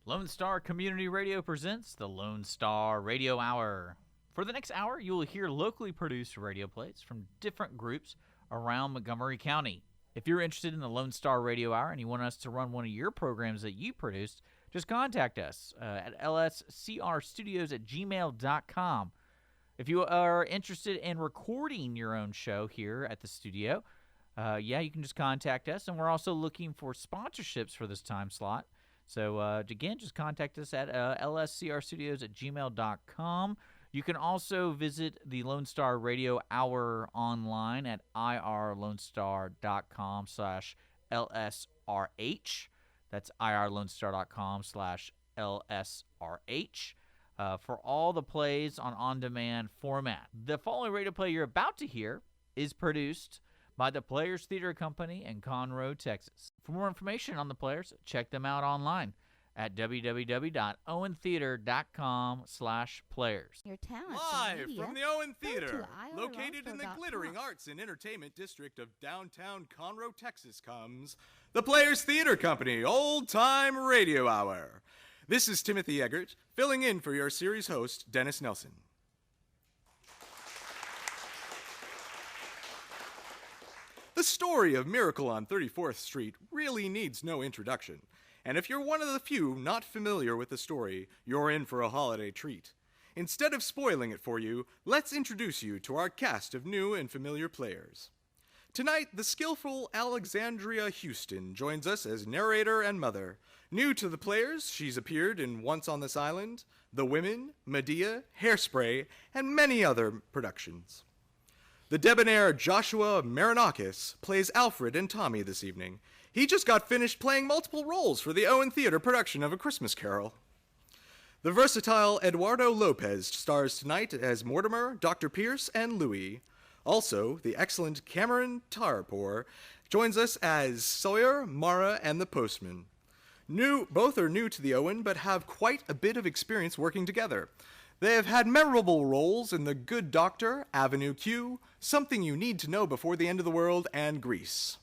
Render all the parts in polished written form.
Lone Star Community Radio presents the Lone Star Radio Hour. For the next hour, you will hear locally produced radio plays from different groups around Montgomery County. If you're interested in the Lone Star Radio Hour and you want us to run one of your programs that you produced, just contact us at lscrstudios at gmail.com. If you are interested in recording your own show here at the studio, you can just contact us. And we're also looking for sponsorships for this time slot. So, again, just contact us at lscrstudios at gmail.com. You can also visit the Lone Star Radio Hour online at irlonestar.com/LSRH. That's irlonestar.com/LSRH. For all the plays on on-demand format. The following radio play you're about to hear is produced by the Players Theater Company in Conroe, Texas. For more information on the Players, check them out online at www.owentheater.com/players. Your talents Live media. from the Owen Theater, to located in the IRLoneStar.com. glittering arts and entertainment district of downtown Conroe, Texas, comes the Players Theater Company Old Time Radio Hour. This is Timothy Eggert, filling in for your series host, Dennis Nelson. The story of Miracle on 34th Street really needs no introduction. And if you're one of the few not familiar with the story, you're in for a holiday treat. Instead of spoiling it for you, let's introduce you to our cast of new and familiar players. Tonight, the skillful Alexandria Houston joins us as narrator and mother. New to the Players, she's appeared in Once on This Island, The Women, Medea, Hairspray, and many other productions. The debonair Joshua Marinakis plays Alfred and Tommy this evening. He just got finished playing multiple roles for the Owen Theater production of A Christmas Carol. The versatile Eduardo Lopez stars tonight as Mortimer, Dr. Pierce, and Louis. Also, the excellent Cameron Tarpour joins us as Sawyer, Mara, and the Postman. Both are new to the Owen, but have quite a bit of experience working together. They have had memorable roles in The Good Doctor, Avenue Q, Something You Need to Know Before the End of the World, and Grease.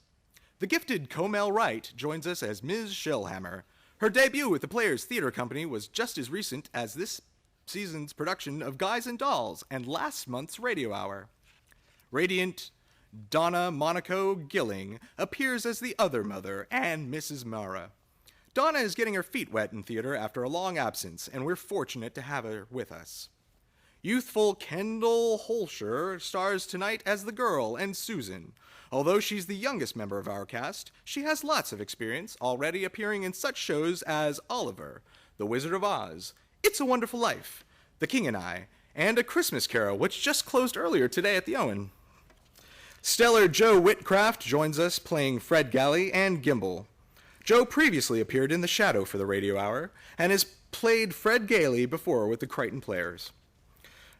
The gifted Comel Wright joins us as Ms. Shellhammer. Her debut with the Players Theater Company was just as recent as this season's production of Guys and Dolls and last month's Radio Hour. Radiant Donna Monaco Gilling appears as the other mother and Mrs. Mara. Donna is getting her feet wet in theater after a long absence, and we're fortunate to have her with us. Youthful Kendall Holscher stars tonight as the girl and Susan. Although she's the youngest member of our cast, she has lots of experience, already appearing in such shows as Oliver, The Wizard of Oz, It's a Wonderful Life, The King and I, and A Christmas Carol, which just closed earlier today at the Owen. Stellar Joe Whitcraft joins us playing Fred Galley and Gimbal. Joe previously appeared in The Shadow for the Radio Hour and has played Fred Gailey before with the Crichton Players.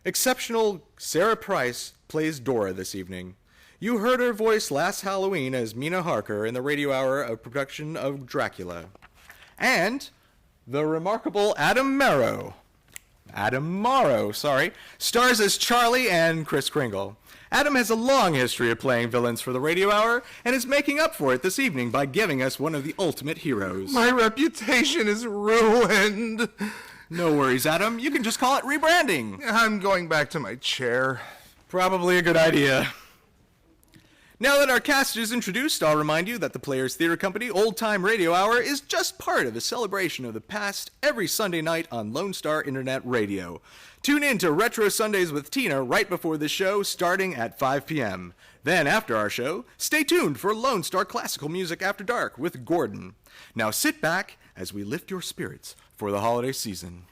Exceptional Sarah Price plays Dora this evening. You heard her voice last Halloween as Mina Harker in the Radio Hour of production of Dracula. And the remarkable Adam Morrow, stars as Charlie and Kris Kringle. Adam has a long history of playing villains for the Radio Hour and is making up for it this evening by giving us one of the ultimate heroes. My reputation is ruined. No worries, Adam. You can just call it rebranding. I'm going back to my chair. Probably a good idea. Now that our cast is introduced, I'll remind you that the Players Theater Company Old Time Radio Hour is just part of a celebration of the past every Sunday night on Lone Star Internet Radio. Tune in to Retro Sundays with Tina right before the show, starting at 5 p.m. Then, after our show, stay tuned for Lone Star Classical Music After Dark with Gordon. Now sit back as we lift your spirits for the holiday season.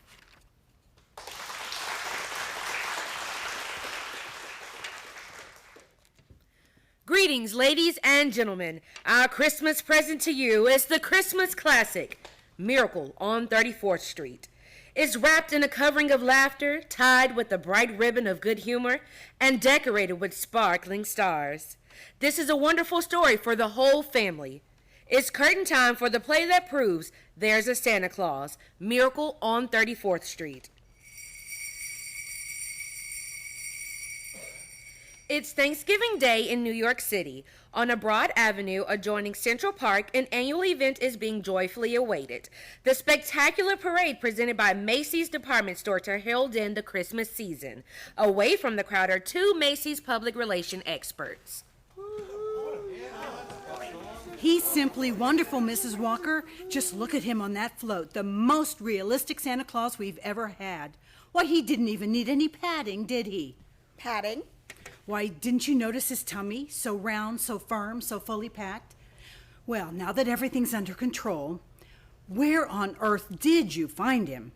Greetings, ladies and gentlemen. Our Christmas present to you is the Christmas classic, Miracle on 34th Street. It's wrapped in a covering of laughter, tied with a bright ribbon of good humor, and decorated with sparkling stars. This is a wonderful story for the whole family. It's curtain time for the play that proves there's a Santa Claus, Miracle on 34th Street. It's Thanksgiving Day in New York City. On a broad avenue adjoining Central Park, an annual event is being joyfully awaited. The spectacular parade presented by Macy's department store to herald in the Christmas season. Away from the crowd are two Macy's public relation experts. He's simply wonderful, Mrs. Walker. Just look at him on that float, the most realistic Santa Claus we've ever had. Why, he didn't even need any padding, did he? Padding? Why, didn't you notice his tummy? So round, so firm, so fully packed. Well, now that everything's under control, where on earth did you find him?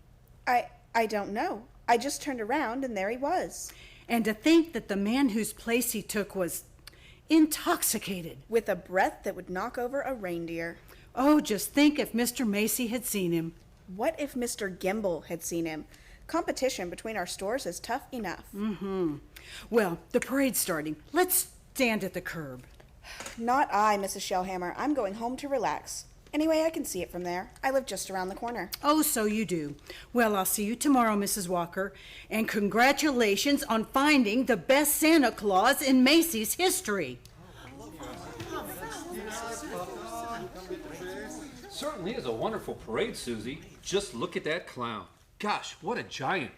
I don't know. I just turned around and there he was. And to think that the man whose place he took was intoxicated. With a breath that would knock over a reindeer. Oh, just think if Mr. Macy had seen him. What if Mr. Gimble had seen him? Competition between our stores is tough enough. Well, the parade's starting. Let's stand at the curb. Not I, Mrs. Shellhammer. I'm going home to relax. Anyway, I can see it from there. I live just around the corner. Oh, so you do. Well, I'll see you tomorrow, Mrs. Walker. And congratulations on finding the best Santa Claus in Macy's history. Certainly is a wonderful parade, Susie. Just look at that clown. Gosh, what a giant.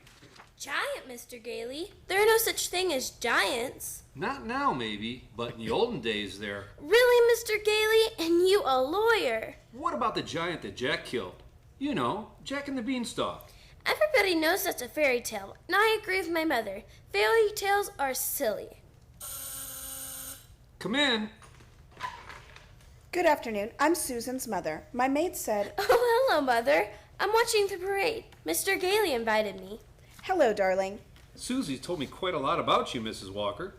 Giant, Mr. Gailey? There are no such thing as giants. Not now, maybe, but in the olden days there. Really, Mr. Gailey? And you a lawyer? What about the giant that Jack killed? You know, Jack and the Beanstalk. Everybody knows that's a fairy tale, and I agree with my mother. Fairy tales are silly. Come in. Good afternoon. I'm Susan's mother. My maid said... Oh, hello, Mother. I'm watching the parade. Mr. Gailey invited me. Hello, darling. Susie's told me quite a lot about you, Mrs. Walker.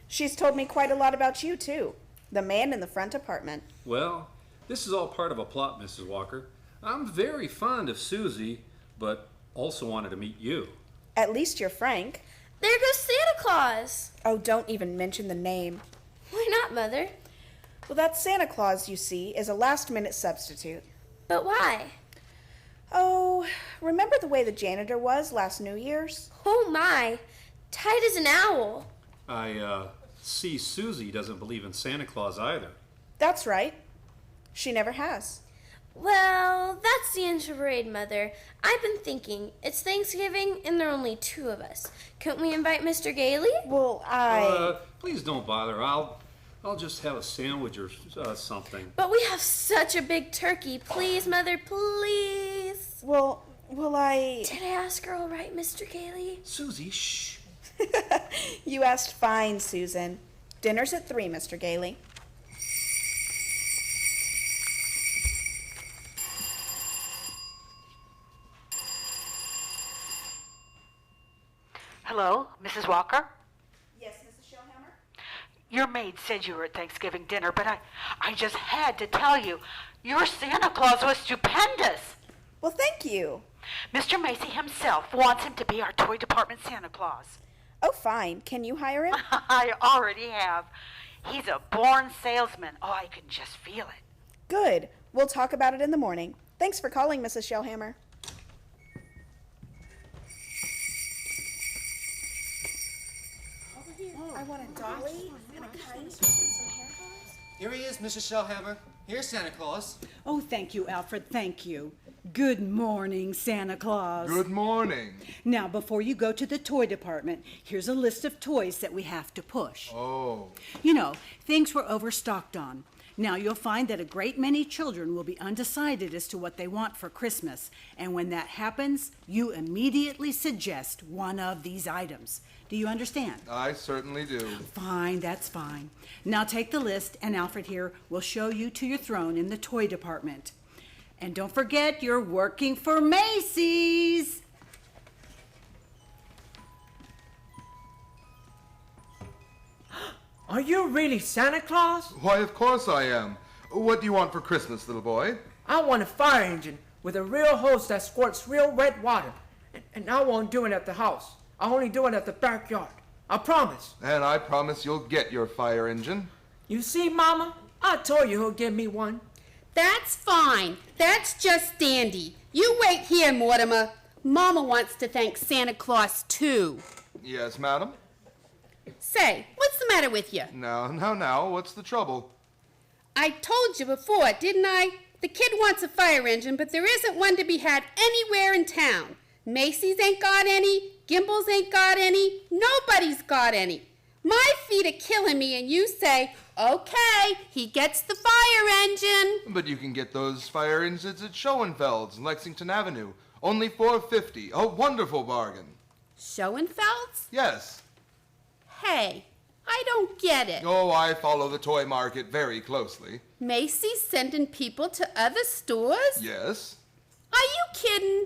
She's told me quite a lot about you, too. The man in the front apartment. Well, this is all part of a plot, Mrs. Walker. I'm very fond of Susie, but also wanted to meet you. At least you're frank. There goes Santa Claus. Oh, don't even mention the name. Why not, Mother? Well, that Santa Claus, you see, is a last-minute substitute. But why? Oh, remember the way the janitor was last New Year's? Oh, my. Tight as an owl. I see Susie doesn't believe in Santa Claus either. That's right. She never has. Well, that's the end of parade, Mother. I've been thinking. It's Thanksgiving, and there are only two of us. Couldn't we invite Mr. Gailey? Well, Please don't bother. I'll just have a sandwich or something. But we have such a big turkey. Please, Mother, please. Well, Did I ask her all right, Mr. Gailey? Susie, shh. You asked fine, Susan. Dinner's at 3, Mr. Gailey. Hello, Mrs. Walker? Yes, Mrs. Shellhammer? Your maid said you were at Thanksgiving dinner, but I just had to tell you, your Santa Claus was stupendous. Well, thank you. Mr. Macy himself wants him to be our toy department Santa Claus. Oh, fine. Can you hire him? I already have. He's a born salesman. Oh, I can just feel it. Good. We'll talk about it in the morning. Thanks for calling, Mrs. Shellhammer. I want a dolly and a kite and some hair bows. Here he is, Mrs. Shellhammer. Here's Santa Claus. Oh, thank you, Alfred, thank you. Good morning, Santa Claus. Good morning. Now, before you go to the toy department, here's a list of toys that we have to push. Oh. You know, things we're overstocked on. Now, you'll find that a great many children will be undecided as to what they want for Christmas. And when that happens, you immediately suggest one of these items. Do you understand? I certainly do. Fine, that's fine. Now take the list, and Alfred here will show you to your throne in the toy department. And don't forget, you're working for Macy's. Are you really Santa Claus? Why, of course I am. What do you want for Christmas, little boy? I want a fire engine with a real hose that squirts real red water. And I won't do it at the house. I'll only do it at the backyard. I promise. And I promise you'll get your fire engine. You see, Mama? I told you he'll give me one. That's fine. That's just dandy. You wait here, Mortimer. Mama wants to thank Santa Claus, too. Yes, madam? Say, what's the matter with you? Now, what's the trouble? I told you before, didn't I? The kid wants a fire engine, but there isn't one to be had anywhere in town. Macy's ain't got any, Gimbel's ain't got any, nobody's got any. My feet are killing me, and you say, okay, he gets the fire engine. But you can get those fire engines at Schoenfeld's in Lexington Avenue. Only $4.50. A wonderful bargain. Schoenfeld's? Yes. Hey, I don't get it. Oh, I follow the toy market very closely. Macy's sending people to other stores? Yes. Are you kidding?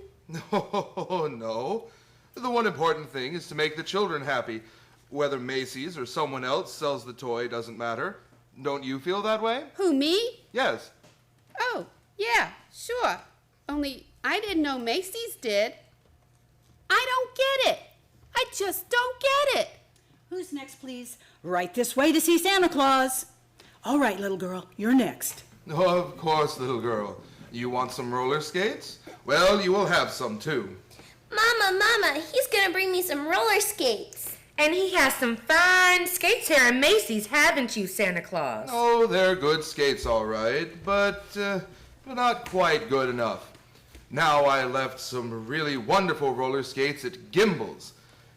No. The one important thing is to make the children happy. Whether Macy's or someone else sells the toy doesn't matter. Don't you feel that way? Who, me? Yes. Oh, yeah, sure. Only I didn't know Macy's did. I don't get it. I just don't get it. Who's next, please? Right this way to see Santa Claus. All right, little girl, you're next. Oh, of course, little girl. You want some roller skates? Well, you will have some, too. Mama, he's gonna bring me some roller skates. And he has some fine skates here at Macy's, haven't you, Santa Claus? Oh, they're good skates, all right, but not quite good enough. Now I left some really wonderful roller skates at Gimbel's.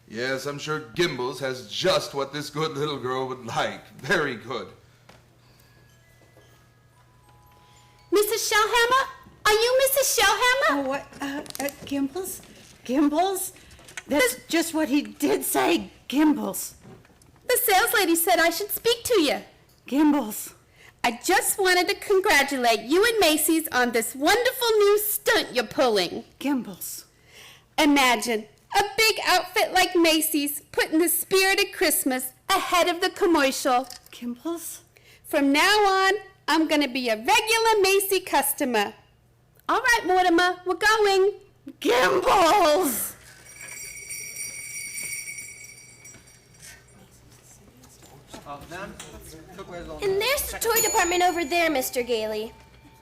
Yes, I'm sure Gimbel's has just what this good little girl would like. Very good. Mrs. Shellhammer? Are you Mrs. Shellhammer? Oh, what? Gimbals? Gimbals? That's just what he did say, Gimbals. The sales lady said I should speak to you. Gimbals. I just wanted to congratulate you and Macy's on this wonderful new stunt you're pulling. Gimbals. Imagine a big outfit like Macy's putting the spirit of Christmas ahead of the commercial. Gimbals? From now on, I'm going to be a regular Macy customer. All right, Mortimer, we're going. Gimbals! And there's the toy department over there, Mr. Gailey.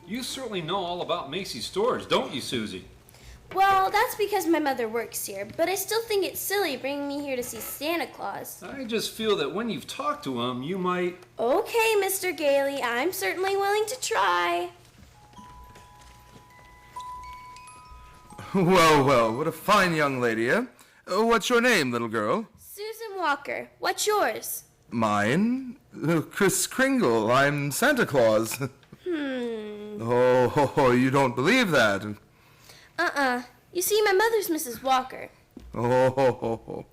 You certainly know all about Macy's stores, don't you, Susie? Well, that's because my mother works here, but I still think it's silly bringing me here to see Santa Claus. I just feel that when you've talked to him, you might... Okay, Mr. Gailey, I'm certainly willing to try. Well, what a fine young lady, eh? What's your name, little girl? Susan Walker. What's yours? Mine? Kris Kringle. I'm Santa Claus. Oh, you don't believe that? You see, my mother's Mrs. Walker. Oh.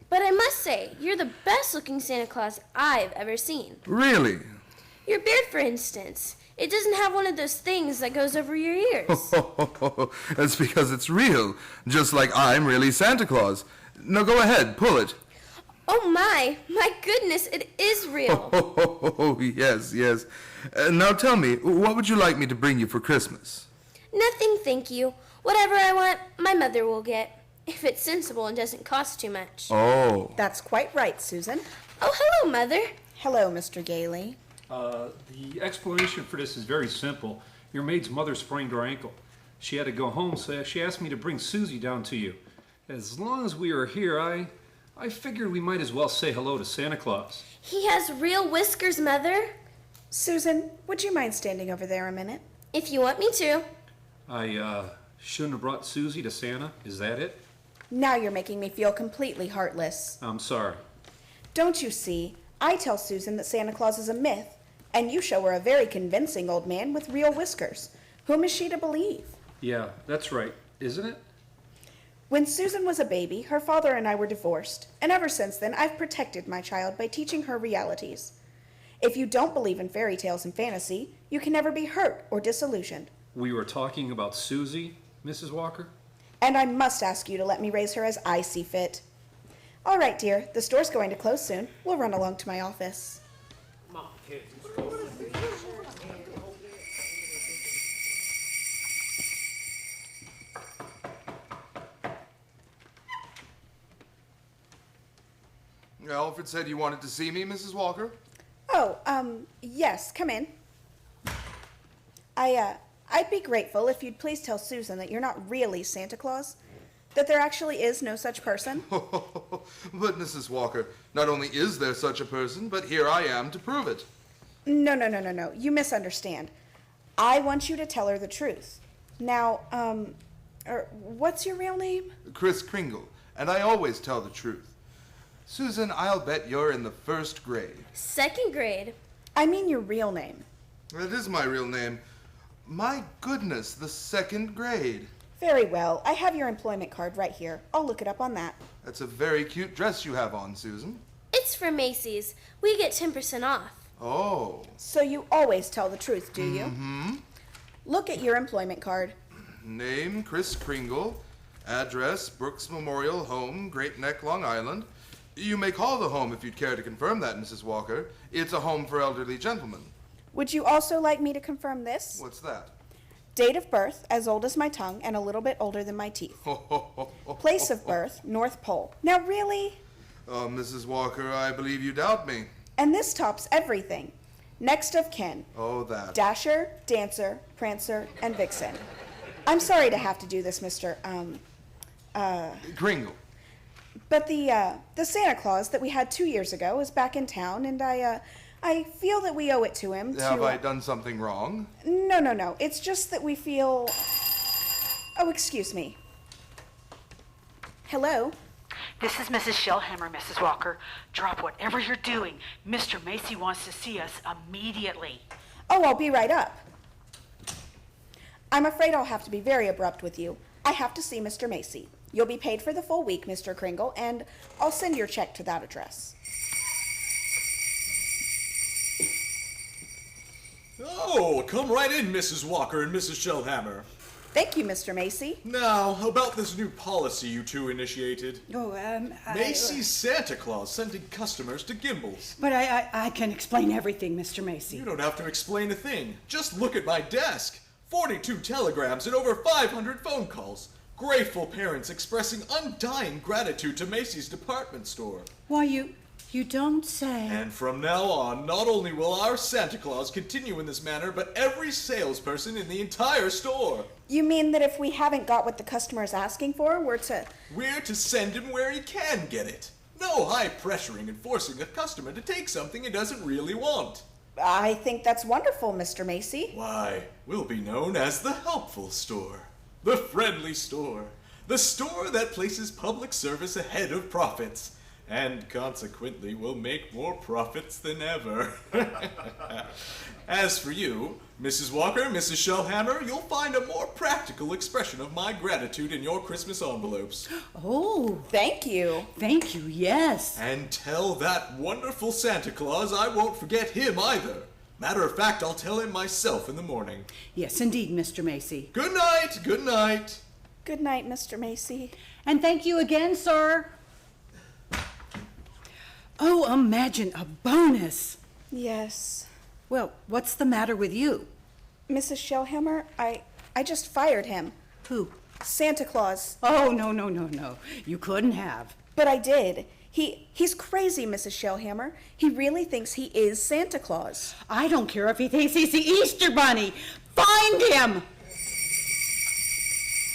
But I must say, you're the best-looking Santa Claus I've ever seen. Really? Your beard, for instance. It doesn't have one of those things that goes over your ears. That's because it's real, just like I'm really Santa Claus. Now go ahead, pull it. Oh my goodness, it is real. Oh, yes. Now tell me, what would you like me to bring you for Christmas? Nothing, thank you. Whatever I want, my mother will get. If it's sensible and doesn't cost too much. Oh. That's quite right, Susan. Oh, hello, Mother. Hello, Mr. Gailey. The explanation for this is very simple. Your maid's mother sprained her ankle. She had to go home, so she asked me to bring Susie down to you. As long as we are here, I figured we might as well say hello to Santa Claus. He has real whiskers, Mother. Susan, would you mind standing over there a minute? If you want me to. I shouldn't have brought Susie to Santa. Is that it? Now you're making me feel completely heartless. I'm sorry. Don't you see? I tell Susan that Santa Claus is a myth, and you show her a very convincing old man with real whiskers. Whom is she to believe? Yeah, that's right, isn't it? When Susan was a baby, her father and I were divorced, and ever since then I've protected my child by teaching her realities. If you don't believe in fairy tales and fantasy, you can never be hurt or disillusioned. We were talking about Susie, Mrs. Walker? And I must ask you to let me raise her as I see fit. All right, dear, the store's going to close soon. We'll run along to my office. Alfred said you wanted to see me, Mrs. Walker? Oh, yes, come in. I'd be grateful if you'd please tell Susan that you're not really Santa Claus. That there actually is no such person? But, Mrs. Walker, not only is there such a person, but here I am to prove it. No. You misunderstand. I want you to tell her the truth. Now, what's your real name? Kris Kringle, and I always tell the truth. Susan, I'll bet you're in the 1st grade. 2nd grade. I mean your real name. That is my real name. My goodness, the 2nd grade. Very well. I have your employment card right here. I'll look it up on that. That's a very cute dress you have on, Susan. It's from Macy's. We get 10% off. Oh. So you always tell the truth, do you? Mm-hmm. Look at your employment card. Name, Kris Kringle. Address, Brooks Memorial Home, Great Neck, Long Island. You may call the home if you'd care to confirm that, Mrs. Walker. It's a home for elderly gentlemen. Would you also like me to confirm this? What's that? Date of birth, as old as my tongue and a little bit older than my teeth. Place of birth, North Pole. Now really? Oh, Mrs. Walker, I believe you doubt me. And this tops everything. Next of kin. Oh, that. Dasher, Dancer, Prancer, and Vixen. I'm sorry to have to do this, Mr. Kringle. But the Santa Claus that we had 2 years ago is back in town, and I feel that we owe it to him to... Have I done something wrong? No. It's just that we feel... Oh, excuse me. Hello? This is Mrs. Shellhammer, Mrs. Walker. Drop whatever you're doing. Mr. Macy wants to see us immediately. Oh, I'll be right up. I'm afraid I'll have to be very abrupt with you. I have to see Mr. Macy. You'll be paid for the full week, Mr. Kringle, and I'll send your check to that address. Oh, come right in, Mrs. Walker and Mrs. Shellhammer. Thank you, Mr. Macy. Now, about this new policy you two initiated. Macy's Santa Claus sending customers to Gimbel's. But I can explain everything, Mr. Macy. You don't have to explain a thing. Just look at my desk. 42 telegrams and over 500 phone calls. Grateful parents expressing undying gratitude to Macy's department store. Why, you don't say. And from now on, not only will our Santa Claus continue in this manner, but every salesperson in the entire store. You mean that if we haven't got what the customer is asking for, we're to send him where he can get it. No high pressuring and forcing a customer to take something he doesn't really want. I think that's wonderful, Mr. Macy. Why, we'll be known as the helpful store, the friendly store, the store that places public service ahead of profits, and consequently will make more profits than ever. As for you, Mrs. Walker, Mrs. Shellhammer, you'll find a more practical expression of my gratitude in your Christmas envelopes. Oh, thank you. Thank you, yes. And tell that wonderful Santa Claus I won't forget him either. Matter of fact, I'll tell him myself in the morning. Yes, indeed, Mr. Macy. Good night, good night. Good night, Mr. Macy. And thank you again, sir. Oh, imagine a bonus. Yes. Well, what's the matter with you? Mrs. Shellhammer, I just fired him. Who? Santa Claus. Oh, no. You couldn't have. But I did. He's crazy, Mrs. Shellhammer. He really thinks he is Santa Claus. I don't care if he thinks he's the Easter Bunny. Find him!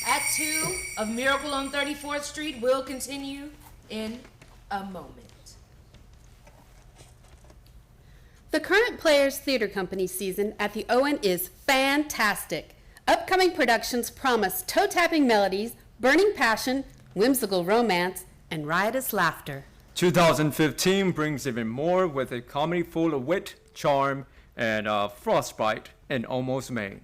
Act 2 of Miracle on 34th Street will continue in a moment. The current Players Theater Company season at the Owen is fantastic. Upcoming productions promise toe-tapping melodies, burning passion, whimsical romance, and riotous laughter. 2015 brings even more with a comedy full of wit, charm, and frostbite in Almost Maine.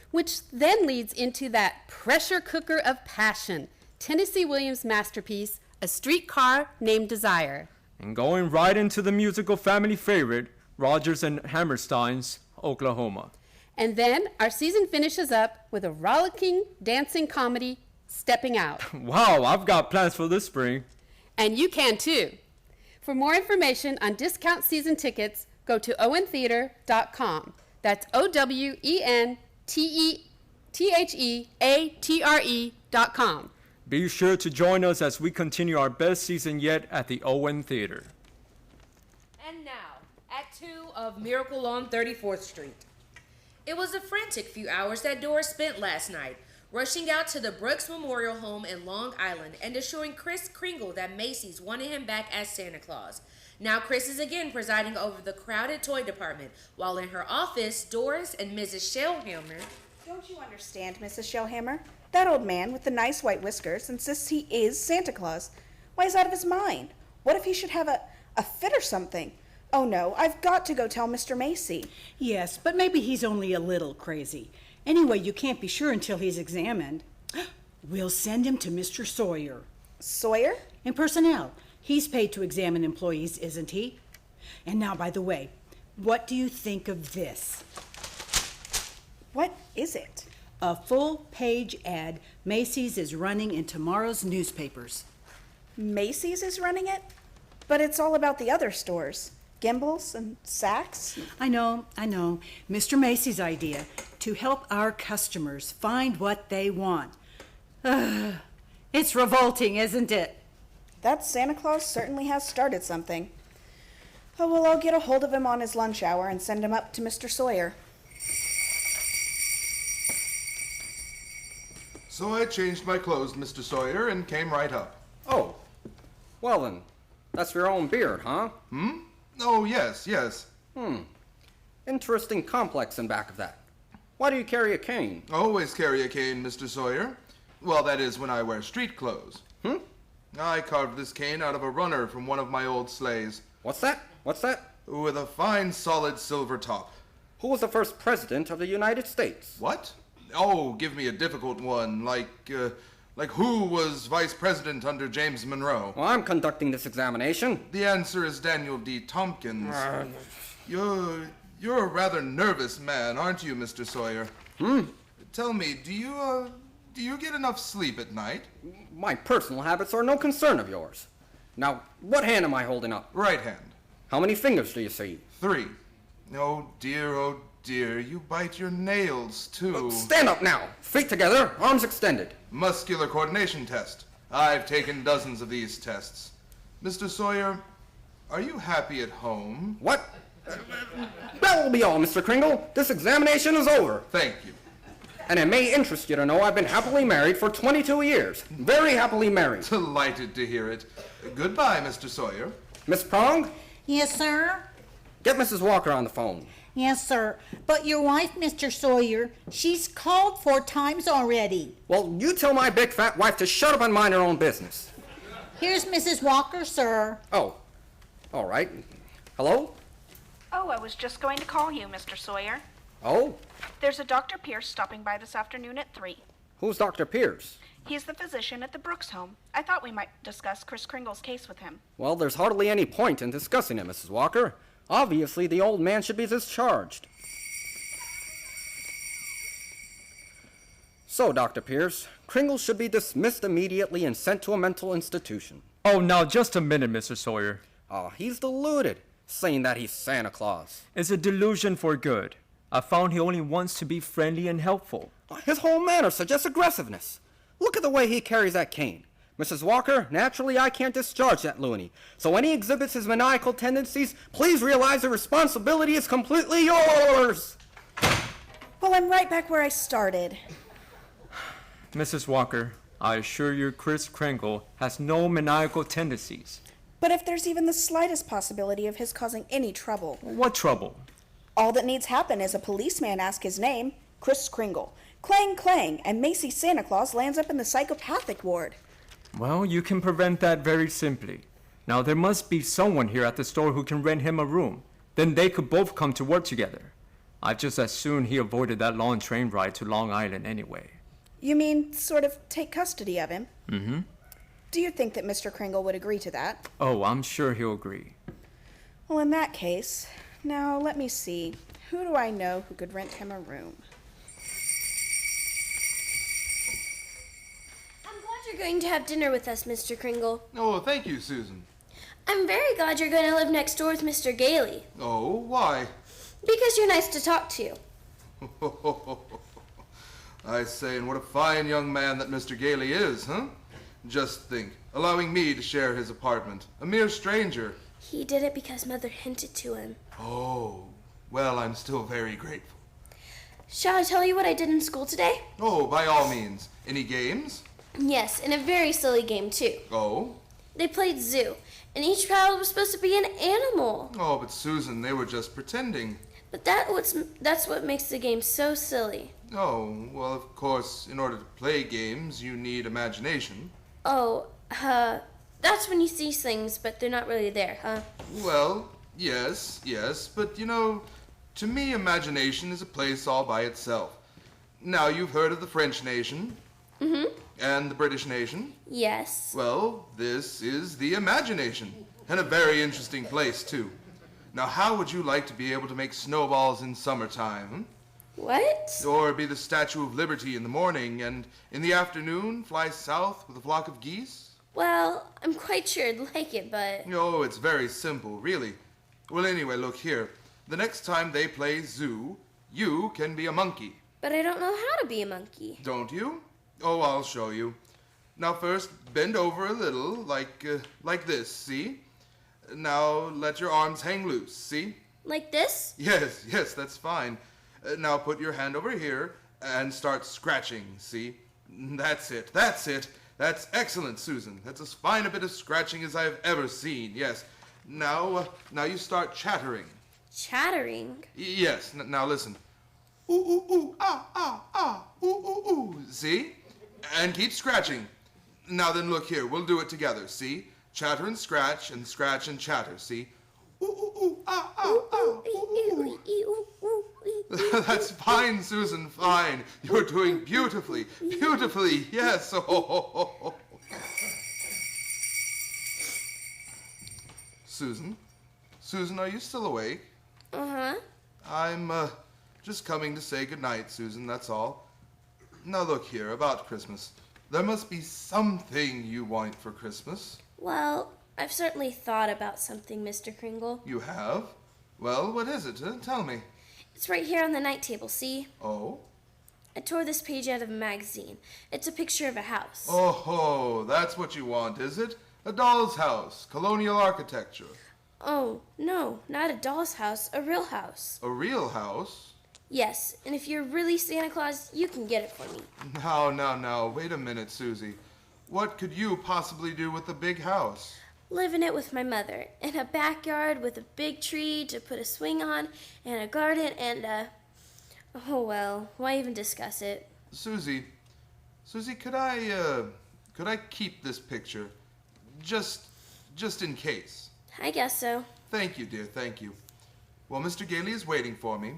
Which then leads into that pressure cooker of passion, Tennessee Williams' masterpiece, A Streetcar Named Desire. And going right into the musical family favorite, Rodgers and Hammerstein's Oklahoma. And then our season finishes up with a rollicking, dancing comedy, Stepping Out. Wow, I've got plans for this spring. And you can too. For more information on discount season tickets, go to owentheatre.com. That's OwenTheatre.com. Be sure to join us as we continue our best season yet at the Owen Theatre. And now, Act 2 of Miracle on 34th Street. It was a frantic few hours that Doris spent last night, rushing out to the Brooks Memorial Home in Long Island and assuring Kris Kringle that Macy's wanted him back as Santa Claus. Now Kris is again presiding over the crowded toy department, while in her office, Doris and Mrs. Shellhammer... Don't you understand, Mrs. Shellhammer? That old man with the nice white whiskers insists he is Santa Claus. Why, he's out of his mind. What if he should have a fit or something? Oh no, I've got to go tell Mr. Macy. Yes, but maybe he's only a little crazy. Anyway, you can't be sure until he's examined. We'll send him to Mr. Sawyer. Sawyer? In personnel. He's paid to examine employees, isn't he? And now, by the way, what do you think of this? What is it? A full-page ad Macy's is running in tomorrow's newspapers. Macy's is running it? But it's all about the other stores. Gimbels and Saks. I know. Mr. Macy's idea to help our customers find what they want. It's revolting, isn't it? That Santa Claus certainly has started something. Oh, well, I'll get a hold of him on his lunch hour and send him up to Mr. Sawyer. So I changed my clothes, Mr. Sawyer, and came right up. Oh, well then, that's your own beard, huh? Oh, yes. Interesting complex in back of that. Why do you carry a cane? Always carry a cane, Mr. Sawyer. Well, that is when I wear street clothes. I carved this cane out of a runner from one of my old sleighs. What's that? With a fine, solid silver top. Who was the first president of the United States? What? Oh, give me a difficult one, like who was vice president under James Monroe? Well, I'm conducting this examination. The answer is Daniel D. Tompkins. You're a rather nervous man, aren't you, Mr. Sawyer? Tell me, do you get enough sleep at night? My personal habits are no concern of yours. Now, what hand am I holding up? Right hand. How many fingers do you see? 3. Oh dear, you bite your nails, too. Stand up now. Feet together, arms extended. Muscular coordination test. I've taken dozens of these tests. Mr. Sawyer, are you happy at home? What? That will be all, Mr. Kringle. This examination is over. Thank you. And it may interest you to know I've been happily married for 22 years. Very happily married. Delighted to hear it. Goodbye, Mr. Sawyer. Miss Prong? Yes, sir? Get Mrs. Walker on the phone. Yes, sir. But your wife, Mr. Sawyer, she's called 4 times already. Well, you tell my big fat wife to shut up and mind her own business. Here's Mrs. Walker, sir. Oh, all right. Hello? Oh, I was just going to call you, Mr. Sawyer. Oh? There's a Dr. Pierce stopping by this afternoon at 3. Who's Dr. Pierce? He's the physician at the Brooks home. I thought we might discuss Kris Kringle's case with him. Well, there's hardly any point in discussing it, Mrs. Walker. Obviously, the old man should be discharged. So, Dr. Pierce, Kringle should be dismissed immediately and sent to a mental institution. Oh, now, just a minute, Mr. Sawyer. Oh, he's deluded, saying that he's Santa Claus. It's a delusion for good. I found he only wants to be friendly and helpful. His whole manner suggests aggressiveness. Look at the way he carries that cane. Mrs. Walker, naturally I can't discharge that loony. So when he exhibits his maniacal tendencies, please realize the responsibility is completely yours. Well, I'm right back where I started. Mrs. Walker, I assure you Kris Kringle has no maniacal tendencies. But if there's even the slightest possibility of his causing any trouble... What trouble? All that needs happen is a policeman ask his name, Kris Kringle. Clang, clang, and Macy Santa Claus lands up in the psychopathic ward. Well, you can prevent that very simply. Now, there must be someone here at the store who can rent him a room. Then they could both come to work together. I'd just as soon he avoided that long train ride to Long Island anyway. You mean sort of take custody of him? Mm-hmm. Do you think that Mr. Kringle would agree to that? Oh, I'm sure he'll agree. Well, in that case, now let me see. Who do I know who could rent him a room? You're going to have dinner with us, Mr. Kringle. Oh, thank you, Susan. I'm very glad you're going to live next door with Mr. Gailey. Oh, why? Because you're nice to talk to. I say, and what a fine young man that Mr. Gailey is, huh? Just think, allowing me to share his apartment, a mere stranger. He did it because Mother hinted to him. Oh, well, I'm still very grateful. Shall I tell you what I did in school today? Oh, by all means. Any games? Yes, and a very silly game, too. Oh? They played zoo, and each child was supposed to be an animal. Oh, but Susan, they were just pretending. But that's what makes the game so silly. Oh, well, of course, in order to play games, you need imagination. Oh, that's when you see things, but they're not really there, huh? Well, yes, but to me, imagination is a place all by itself. Now, you've heard of the French nation? Mm-hmm. And the British nation? Yes. Well, this is the imagination, and a very interesting place, too. Now, how would you like to be able to make snowballs in summertime? What? Or be the Statue of Liberty in the morning, and in the afternoon fly south with a flock of geese? Well, I'm quite sure I'd like it, but... Oh, it's very simple, really. Well, anyway, look here. The next time they play zoo, you can be a monkey. But I don't know how to be a monkey. Don't you? Oh, I'll show you. Now first, bend over a little, like this, see? Now let your arms hang loose, see? Like this? Yes, that's fine. Now put your hand over here and start scratching, see? That's it. That's excellent, Susan. That's as fine a bit of scratching as I've ever seen, yes. Now you start chattering. Chattering? Yes, now listen. Ooh, ooh, ooh, ooh, ooh, ooh, see? And keep scratching. Now then, look here, we'll do it together, see? Chatter and scratch and chatter, see? Ooh, ooh, ooh, ooh, ooh. That's fine, Susan, fine. You're doing beautifully, yes. Oh. Susan, are you still awake? Uh-huh. I'm, just coming to say goodnight, Susan, that's all. Now look here, about Christmas. There must be something you want for Christmas. Well, I've certainly thought about something, Mr. Kringle. You have? Well, what is it? Tell me. It's right here on the night table, see? Oh? I tore this page out of a magazine. It's a picture of a house. Oh, that's what you want, is it? A doll's house, colonial architecture. Oh, no, not a doll's house, a real house. A real house? Yes, and if you're really Santa Claus, you can get it for me. Now, wait a minute, Susie. What could you possibly do with a big house? Live in it with my mother, in a backyard with a big tree to put a swing on, and a garden, and oh well, why even discuss it? Susie, could I keep this picture? Just in case. I guess so. Thank you, dear, thank you. Well, Mr. Gailey is waiting for me.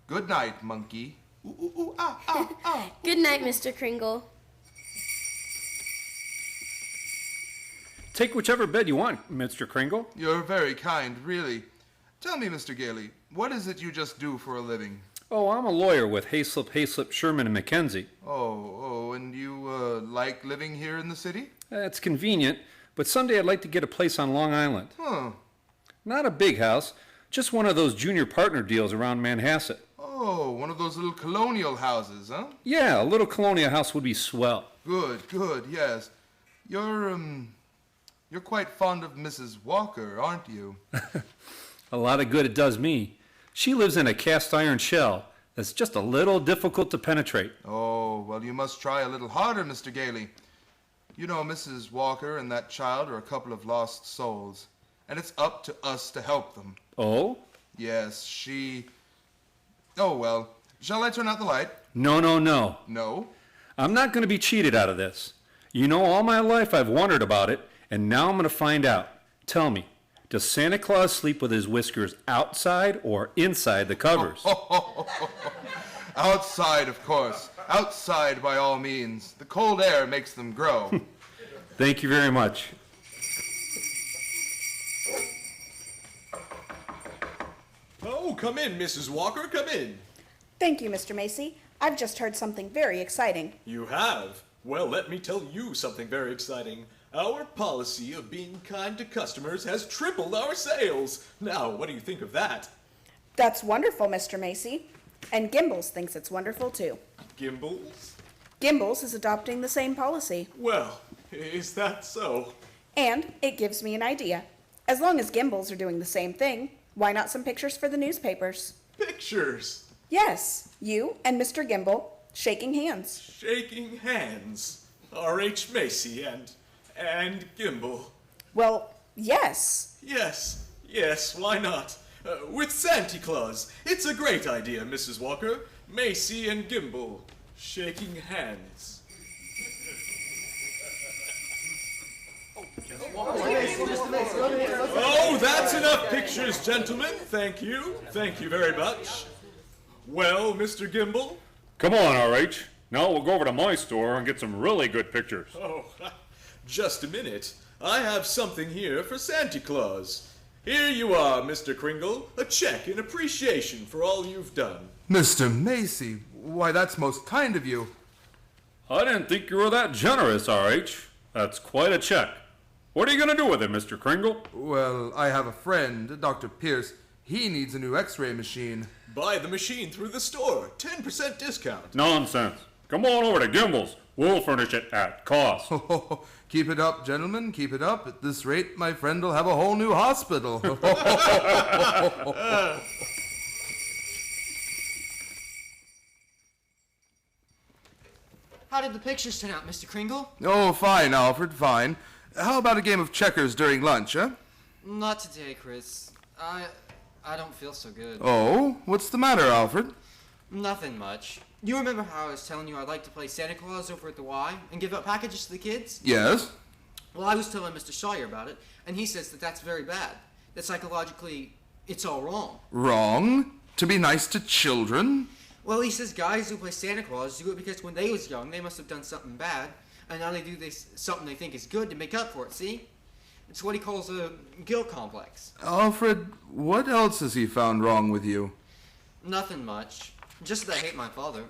Good night, monkey. Ooh, ooh, ooh, ah. Good night, Mr. Kringle. Take whichever bed you want, Mr. Kringle. You're very kind, really. Tell me, Mr. Gailey, what is it you just do for a living? Oh, I'm a lawyer with Hayslip, Sherman, and McKenzie. Oh, and you, like living here in the city? It's convenient, but someday I'd like to get a place on Long Island. Huh. Not a big house, just one of those junior partner deals around Manhasset. Oh, one of those little colonial houses, huh? Yeah, a little colonial house would be swell. Good, yes. You're quite fond of Mrs. Walker, aren't you? A lot of good it does me. She lives in a cast iron shell that's just a little difficult to penetrate. Oh, well, you must try a little harder, Mr. Gailey. You know, Mrs. Walker and that child are a couple of lost souls, and it's up to us to help them. Oh? Yes, Oh, well, shall I turn out the light? No. No? I'm not going to be cheated out of this. You know, all my life I've wondered about it, and now I'm going to find out. Tell me, does Santa Claus sleep with his whiskers outside or inside the covers? Outside, of course. Outside, by all means. The cold air makes them grow. Thank you very much. Oh, come in, Mrs. Walker, come in. Thank you, Mr. Macy. I've just heard something very exciting. You have? Well, let me tell you something very exciting. Our policy of being kind to customers has tripled our sales. Now, what do you think of that? That's wonderful, Mr. Macy. And Gimbals thinks it's wonderful, too. Gimbals? Gimbals is adopting the same policy. Well, is that so? And it gives me an idea. As long as Gimbals are doing the same thing, why not some pictures for the newspapers? Pictures? Yes, you and Mr. Gimble shaking hands. Shaking hands. R.H. Macy and Gimble. Well, yes. Yes, why not? With Santa Claus. It's a great idea, Mrs. Walker. Macy and Gimble shaking hands. Oh, that's enough pictures, gentlemen. Thank you. Thank you very much. Well, Mr. Gimble? Come on, R.H. Now we'll go over to my store and get some really good pictures. Oh, just a minute. I have something here for Santa Claus. Here you are, Mr. Kringle. A check in appreciation for all you've done. Mr. Macy, why, that's most kind of you. I didn't think you were that generous, R.H. That's quite a check. What are you going to do with it, Mr. Kringle? Well, I have a friend, Dr. Pierce. He needs a new x-ray machine. Buy the machine through the store. 10% discount. Nonsense. Come on over to Gimble's. We'll furnish it at cost. Keep it up, gentlemen. Keep it up. At this rate, my friend will have a whole new hospital. How did the pictures turn out, Mr. Kringle? Oh, fine, Alfred, fine. How about a game of checkers during lunch, huh? Not today, Chris. I don't feel so good. Oh? What's the matter, Alfred? Nothing much. You remember how I was telling you I'd like to play Santa Claus over at the Y and give out packages to the kids? Yes? Well, I was telling Mr. Sawyer about it, and he says that that's very bad. That psychologically, it's all wrong. Wrong? To be nice to children? Well, he says guys who play Santa Claus do it because when they was young, they must have done something bad, and now they do something they think is good to make up for it, see? It's what he calls a guilt complex. Alfred, what else has he found wrong with you? Nothing much. Just that I hate my father.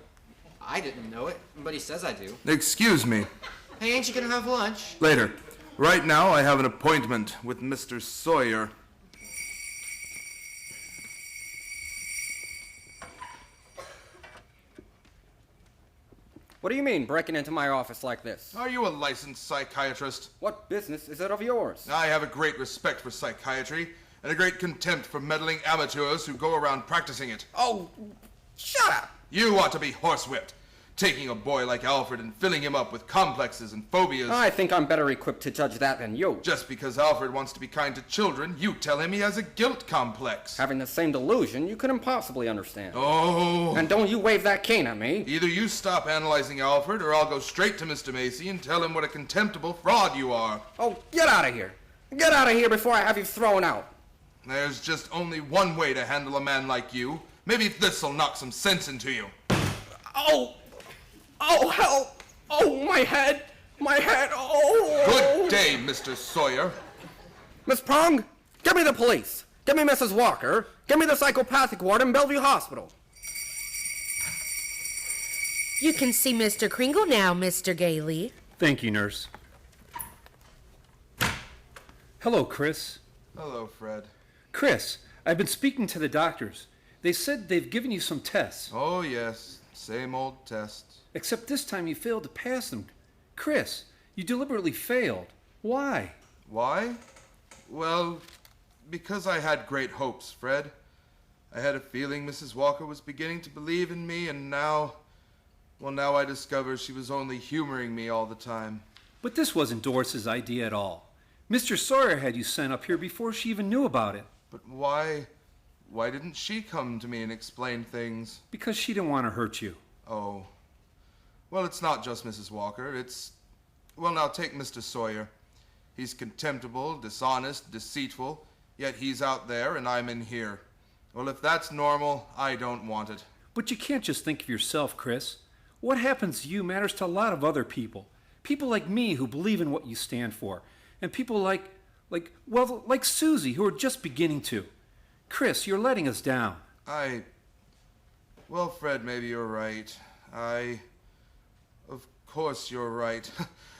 I didn't know it, but he says I do. Excuse me. Hey, ain't you gonna have lunch? Later. Right now, I have an appointment with Mr. Sawyer. What do you mean, breaking into my office like this? Are you a licensed psychiatrist? What business is it of yours? I have a great respect for psychiatry and a great contempt for meddling amateurs who go around practicing it. Oh, shut up! You ought to be horsewhipped. Taking a boy like Alfred and filling him up with complexes and phobias. I think I'm better equipped to judge that than you. Just because Alfred wants to be kind to children, you tell him he has a guilt complex. Having the same delusion, you couldn't possibly understand. Oh. And don't you wave that cane at me. Either you stop analyzing Alfred, or I'll go straight to Mr. Macy and tell him what a contemptible fraud you are. Oh, get out of here. Get out of here before I have you thrown out. There's just only one way to handle a man like you. Maybe this'll knock some sense into you. Oh! Oh, help! Oh, my head! My head! Oh! Good day, Mr. Sawyer. Miss Prong, give me the police. Give me Mrs. Walker. Give me the psychopathic ward in Bellevue Hospital. You can see Mr. Kringle now, Mr. Gailey. Thank you, nurse. Hello, Chris. Hello, Fred. Chris, I've been speaking to the doctors. They said they've given you some tests. Oh, yes. Same old tests. Except this time you failed to pass them. Chris, you deliberately failed. Why? Why? Well, because I had great hopes, Fred. I had a feeling Mrs. Walker was beginning to believe in me, and now I discover she was only humoring me all the time. But this wasn't Doris's idea at all. Mr. Sawyer had you sent up here before she even knew about it. But why didn't she come to me and explain things? Because she didn't want to hurt you. Oh. Well, it's not just Mrs. Walker. Well, now take Mr. Sawyer. He's contemptible, dishonest, deceitful, yet he's out there and I'm in here. Well, if that's normal, I don't want it. But you can't just think of yourself, Chris. What happens to you matters to a lot of other people. People like me who believe in what you stand for. And people like Susie who are just beginning to. Chris, you're letting us down. Well, Fred, maybe you're right. Of course you're right.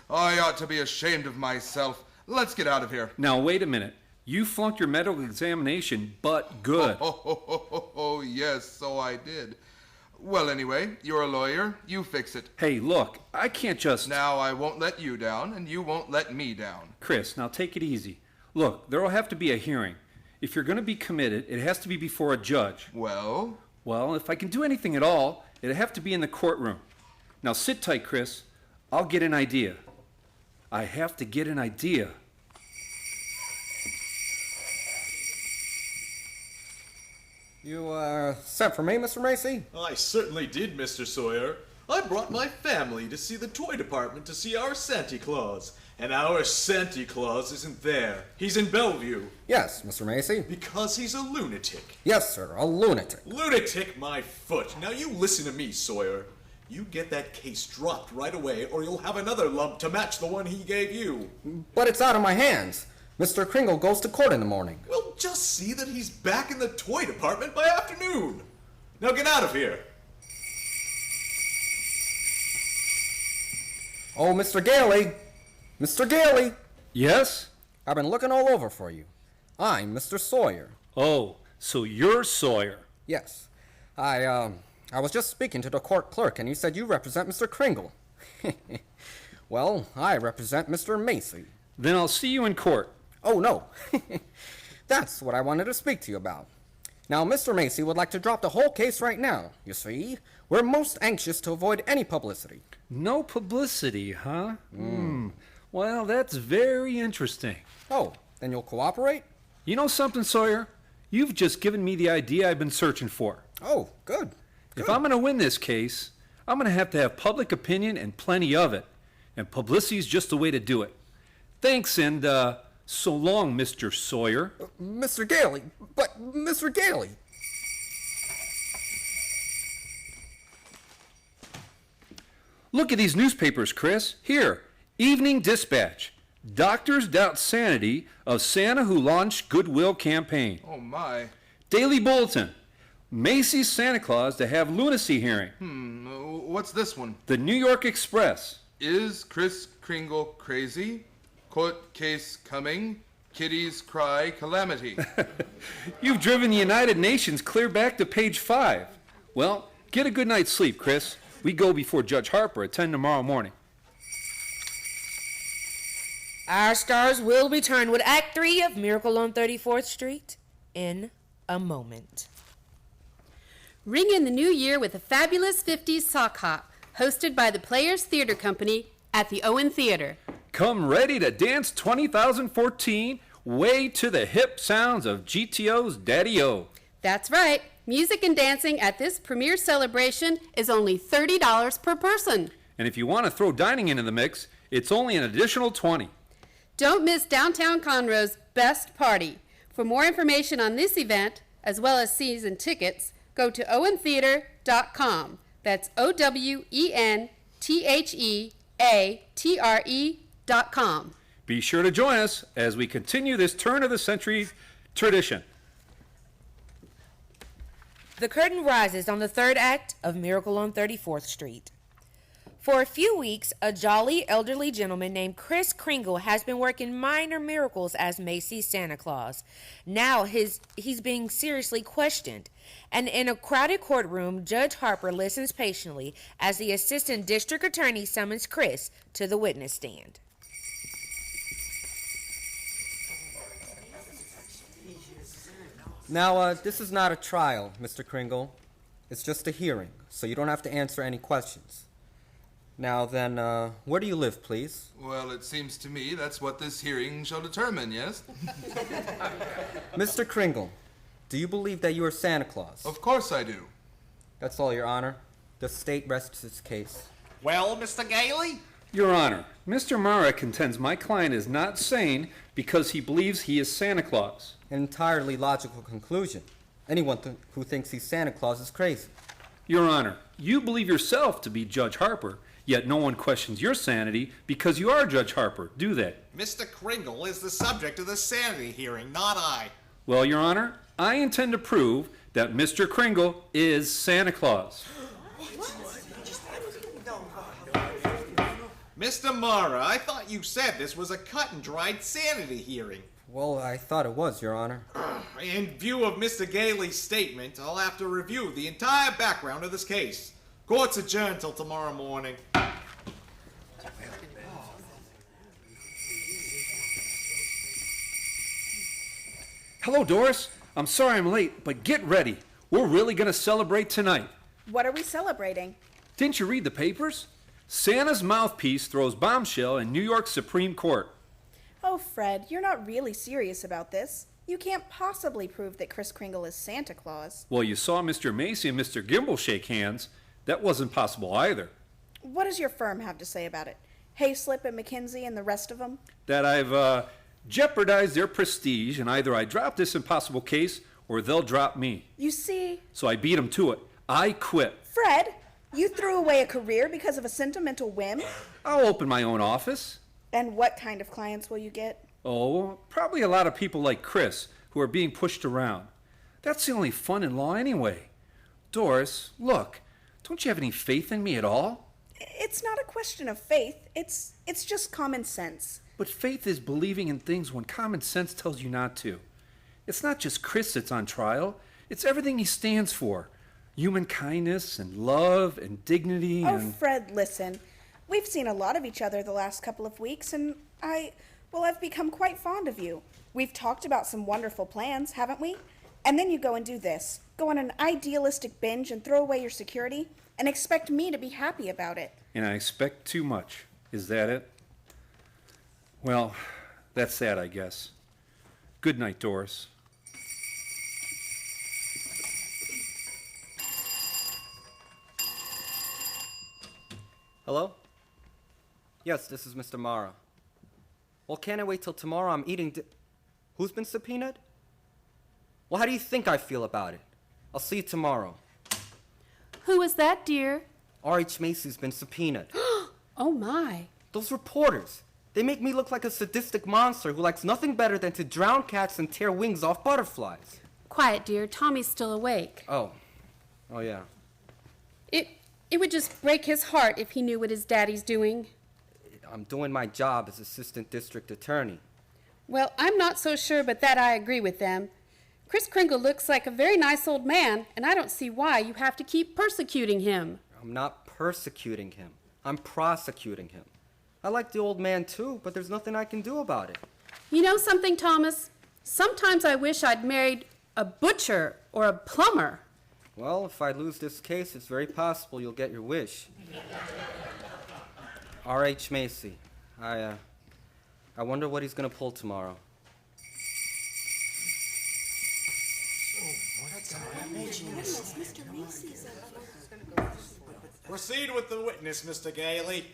I ought to be ashamed of myself. Let's get out of here. Now, wait a minute. You flunked your medical examination, but good. Oh, yes, so I did. Well, anyway, you're a lawyer. You fix it. Hey, look, I can't just... Now, I won't let you down, and you won't let me down. Chris, now take it easy. Look, there'll have to be a hearing. If you're going to be committed, it has to be before a judge. Well, Well, if I can do anything at all, it'd have to be in the courtroom. Now sit tight, Chris. I'll get an idea. I have to get an idea. You, sent for me, Mr. Macy? I certainly did, Mr. Sawyer. I brought my family to see the toy department to see our Santa Claus. And our Santa Claus isn't there. He's in Bellevue. Yes, Mr. Macy. Because he's a lunatic. Yes, sir, a lunatic. Lunatic, my foot. Now you listen to me, Sawyer. You get that case dropped right away, or you'll have another lump to match the one he gave you. But it's out of my hands. Mr. Kringle goes to court in the morning. Well, just see that he's back in the toy department by afternoon. Now get out of here. Oh, Mr. Gailey! Mr. Gailey! Yes? I've been looking all over for you. I'm Mr. Sawyer. Oh, so you're Sawyer. Yes. I was just speaking to the court clerk, and he said you represent Mr. Kringle. Well, I represent Mr. Macy. Then I'll see you in court. Oh, no. That's what I wanted to speak to you about. Now, Mr. Macy would like to drop the whole case right now. You see, we're most anxious to avoid any publicity. No publicity, huh? Well, that's very interesting. Oh, then you'll cooperate? You know something, Sawyer? You've just given me the idea I've been searching for. Oh, good. If I'm going to win this case, I'm going to have public opinion and plenty of it. And publicity's just the way to do it. Thanks, and so long, Mr. Sawyer. Mr. Gailey, but Mr. Gailey. Look at these newspapers, Chris. Here, Evening Dispatch. Doctors doubt sanity of Santa who launched Goodwill campaign. Oh, my. Daily Bulletin. Macy's Santa Claus to have lunacy hearing. What's this one? The New York Express. Is Kris Kringle crazy? Court case coming. Kitties cry calamity. You've driven the United Nations clear back to page 5. Well, get a good night's sleep, Chris. We go before Judge Harper at 10 tomorrow morning. Our stars will return with Act 3 of Miracle on 34th Street in a moment. Ring in the new year with a fabulous 50s sock hop, hosted by the Players Theater Company at the Owen Theater. Come ready to dance 2014 way to the hip sounds of GTO's Daddy-O. That's right. Music and dancing at this premiere celebration is only $30 per person. And if you want to throw dining into the mix, it's only an additional $20. Don't miss Downtown Conroe's best party. For more information on this event, as well as season tickets, go to owentheater.com. That's OwenTheatre.com. Be sure to join us as we continue this turn-of-the-century tradition. The curtain rises on the third act of Miracle on 34th Street. For a few weeks, a jolly elderly gentleman named Kris Kringle has been working minor miracles as Macy's Santa Claus. Now he's being seriously questioned. And in a crowded courtroom, Judge Harper listens patiently as the assistant district attorney summons Kris to the witness stand. Now, this is not a trial, Mr. Kringle. It's just a hearing, so you don't have to answer any questions. Now then, where do you live, please? Well, it seems to me that's what this hearing shall determine, yes? Mr. Kringle, do you believe that you are Santa Claus? Of course I do. That's all, Your Honor. The state rests its case. Well, Mr. Gailey? Your Honor, Mr. Mara contends my client is not sane because he believes he is Santa Claus. An entirely logical conclusion. Anyone who thinks he's Santa Claus is crazy. Your Honor, you believe yourself to be Judge Harper, yet no one questions your sanity because you are Judge Harper, do they? Mr. Kringle is the subject of the sanity hearing, not I. Well, Your Honor, I intend to prove that Mr. Kringle is Santa Claus. Mr. Mara, I thought you said this was a cut-and-dried sanity hearing. Well, I thought it was, Your Honor. In view of Mr. Gailey's statement, I'll have to review the entire background of this case. Court's adjourned till tomorrow morning. Hello, Doris. I'm sorry I'm late, but get ready. We're really going to celebrate tonight. What are we celebrating? Didn't you read the papers? Santa's mouthpiece throws bombshell in New York Supreme Court. Oh, Fred, you're not really serious about this. You can't possibly prove that Kris Kringle is Santa Claus. Well, you saw Mr. Macy and Mr. Gimble shake hands. That wasn't possible either. What does your firm have to say about it? Hayslip and McKinsey and the rest of them? That I've jeopardized their prestige, and either I drop this impossible case or they'll drop me. You see... So I beat them to it. I quit. Fred, you threw away a career because of a sentimental whim? I'll open my own office. And what kind of clients will you get? Oh, probably a lot of people like Chris who are being pushed around. That's the only fun in law anyway. Doris, look, don't you have any faith in me at all? It's not a question of faith. It's just common sense. But faith is believing in things when common sense tells you not to. It's not just Chris that's on trial. It's everything he stands for. Human kindness and love and dignity Oh, and... Fred, listen. We've seen a lot of each other the last couple of weeks, and I've become quite fond of you. We've talked about some wonderful plans, haven't we? And then you go and do this. Go on an idealistic binge and throw away your security and expect me to be happy about it. And I expect too much. Is that it? Well, that's that, I guess. Good night, Doris. Hello? Yes, this is Mr. Mara. Well, can't I wait till tomorrow? I'm eating Who's been subpoenaed? Well, how do you think I feel about it? I'll see you tomorrow. Who is that, dear? R.H. Macy's been subpoenaed. Oh, my. Those reporters, they make me look like a sadistic monster who likes nothing better than to drown cats and tear wings off butterflies. Quiet, dear. Tommy's still awake. Oh, yeah. It would just break his heart if he knew what his daddy's doing. I'm doing my job as assistant district attorney. Well, I'm not so sure, but that I agree with them. Kris Kringle looks like a very nice old man, and I don't see why you have to keep persecuting him. I'm not persecuting him. I'm prosecuting him. I like the old man too, but there's nothing I can do about it. You know something, Thomas? Sometimes I wish I'd married a butcher or a plumber. Well, if I lose this case, it's very possible you'll get your wish. R.H. Macy. I wonder what he's gonna pull tomorrow. Proceed with the witness, Mr. Gailey.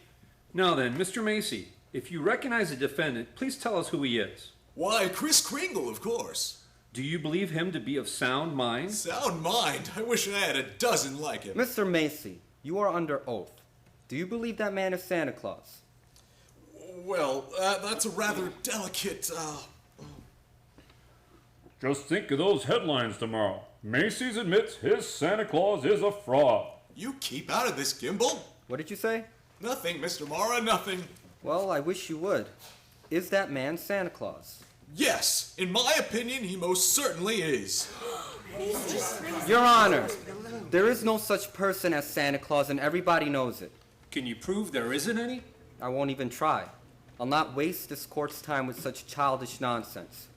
Now then, Mr. Macy, if you recognize the defendant, please tell us who he is. Why, Kris Kringle, of course. Do you believe him to be of sound mind? Sound mind? I wish I had a dozen like him. Mr. Macy, you are under oath. Do you believe that man is Santa Claus? Well, that's a rather delicate, Just think of those headlines tomorrow. Macy's admits his Santa Claus is a fraud. You keep out of this, Gimble. What did you say? Nothing, Mr. Mara, nothing. Well, I wish you would. Is that man Santa Claus? Yes, in my opinion, he most certainly is. Your Honor, there is no such person as Santa Claus, and everybody knows it. Can you prove there isn't any? I won't even try. I'll not waste this court's time with such childish nonsense.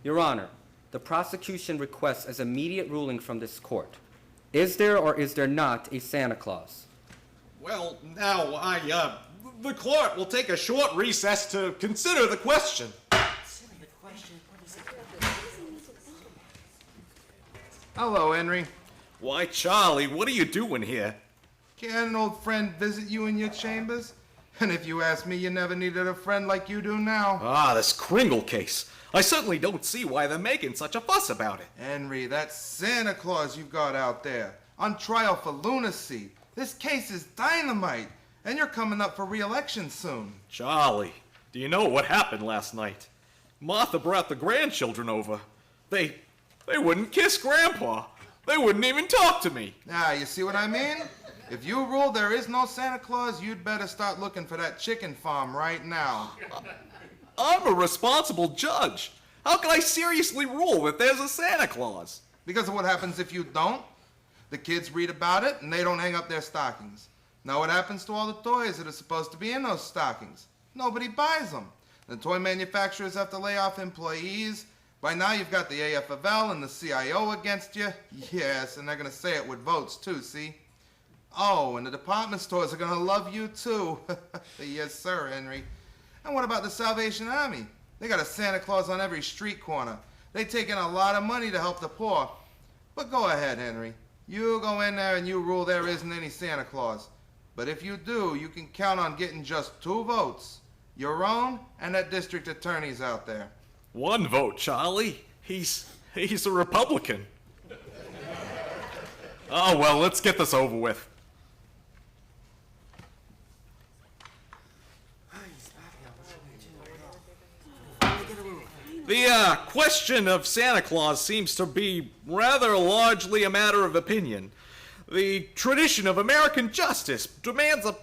Your Honor, the prosecution requests an immediate ruling from this court. Is there or is there not a Santa Claus? Well, now, the court will take a short recess to consider the question. Hello, Henry. Why, Charlie, what are you doing here? Can an old friend visit you in your chambers? And if you ask me, you never needed a friend like you do now. Ah, this Kringle case. I certainly don't see why they're making such a fuss about it. Henry, that's Santa Claus you've got out there, on trial for lunacy. This case is dynamite, and you're coming up for re-election soon. Charlie, do you know what happened last night? Martha brought the grandchildren over. They wouldn't kiss Grandpa. They wouldn't even talk to me. Now, you see what I mean? If you rule there is no Santa Claus, you'd better start looking for that chicken farm right now. I'm a responsible judge. How can I seriously rule that there's a Santa Claus? Because of what happens if you don't. The kids read about it, and they don't hang up their stockings. Now what happens to all the toys that are supposed to be in those stockings? Nobody buys them. The toy manufacturers have to lay off employees. By now you've got the AFFL and the CIO against you. Yes, and they're going to say it with votes too, see? Oh, and the department stores are going to love you too. Yes, sir, Henry. And what about the Salvation Army? They got a Santa Claus on every street corner. They take in a lot of money to help the poor. But go ahead, Henry. You go in there and you rule there isn't any Santa Claus. But if you do, you can count on getting just 2 votes. Your own and that district attorney's out there. 1 vote, Charlie. He's a Republican. Oh, well, let's get this over with. The question of Santa Claus seems to be rather largely a matter of opinion. The tradition of American justice demands a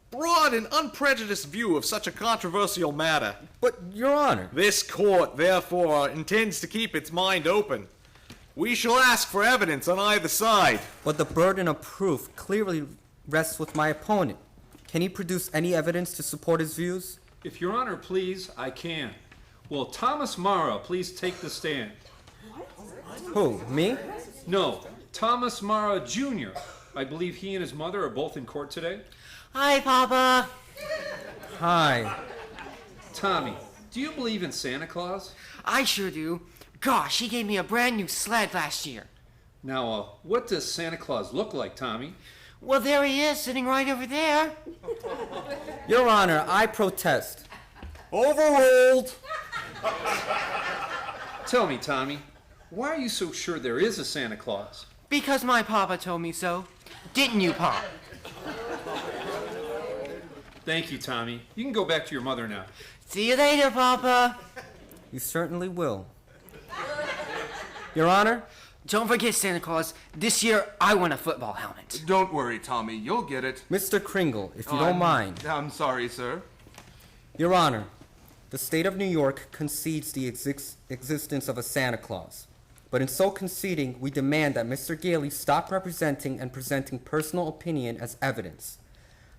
broad and unprejudiced view of such a controversial matter. But, Your Honor... This court, therefore, intends to keep its mind open. We shall ask for evidence on either side. But the burden of proof clearly rests with my opponent. Can he produce any evidence to support his views? If Your Honor please, I can. Will Thomas Morrow please take the stand? Who, me? No, Thomas Morrow Jr. I believe he and his mother are both in court today. Hi, Papa. Hi. Tommy, do you believe in Santa Claus? I sure do. Gosh, he gave me a brand new sled last year. Now, what does Santa Claus look like, Tommy? Well, there he is, sitting right over there. Your Honor, I protest. Overruled. Tell me, Tommy, why are you so sure there is a Santa Claus? Because my papa told me so. Didn't you, Pop? Thank you, Tommy. You can go back to your mother now. See you later, Papa. You certainly will. Your Honor? Don't forget, Santa Claus, this year I want a football helmet. Don't worry, Tommy. You'll get it. Mr. Kringle, if you don't mind. I'm sorry, sir. Your Honor, the state of New York concedes the existence of a Santa Claus. But in so conceding, we demand that Mr. Gailey stop representing and presenting personal opinion as evidence.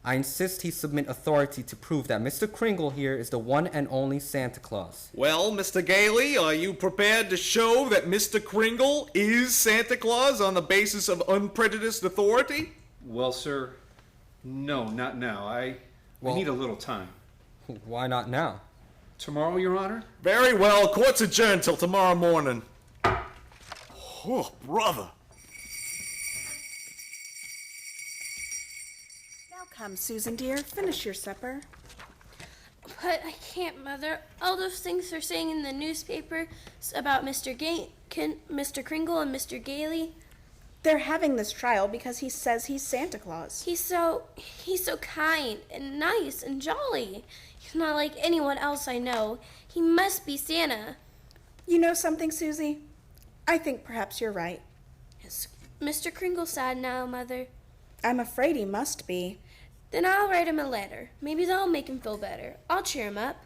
I insist he submit authority to prove that Mr. Kringle here is the one and only Santa Claus. Well, Mr. Gailey, are you prepared to show that Mr. Kringle is Santa Claus on the basis of unprejudiced authority? Well, sir, no, not now. I need a little time. Why not now? Tomorrow, Your Honor? Very well. Court's adjourned till tomorrow morning. Oh, brother. Now come, Susan dear, finish your supper. But I can't, Mother. All those things they're saying in the newspaper about Mr. Kringle and Mr. Gailey. They're having this trial because he says he's Santa Claus. He's so kind and nice and jolly. He's not like anyone else I know. He must be Santa. You know something, Susie? I think perhaps you're right. Is Mr. Kringle sad now, Mother? I'm afraid he must be. Then I'll write him a letter. Maybe that'll make him feel better. I'll cheer him up.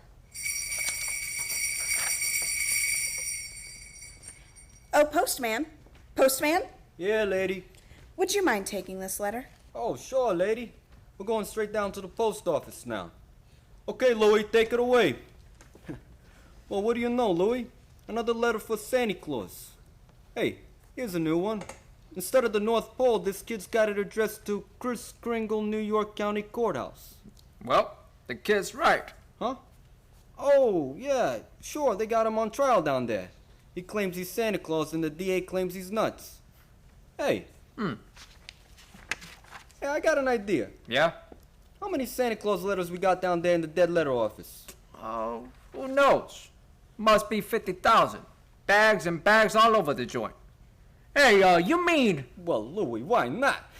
Oh, postman. Postman? Yeah, lady. Would you mind taking this letter? Oh, sure, lady. We're going straight down to the post office now. Okay, Louie, take it away. Well, what do you know, Louie? Another letter for Santa Claus. Hey, here's a new one. Instead of the North Pole, this kid's got it addressed to Chris Kringle, New York County Courthouse. Well, the kid's right. Huh? Oh, yeah, sure, they got him on trial down there. He claims he's Santa Claus and the DA claims he's nuts. Hey. Hey, I got an idea. Yeah? How many Santa Claus letters we got down there in the dead letter office? Oh, who knows? Must be 50,000. Bags and bags all over the joint. Hey, you mean... Well, Louie, why not?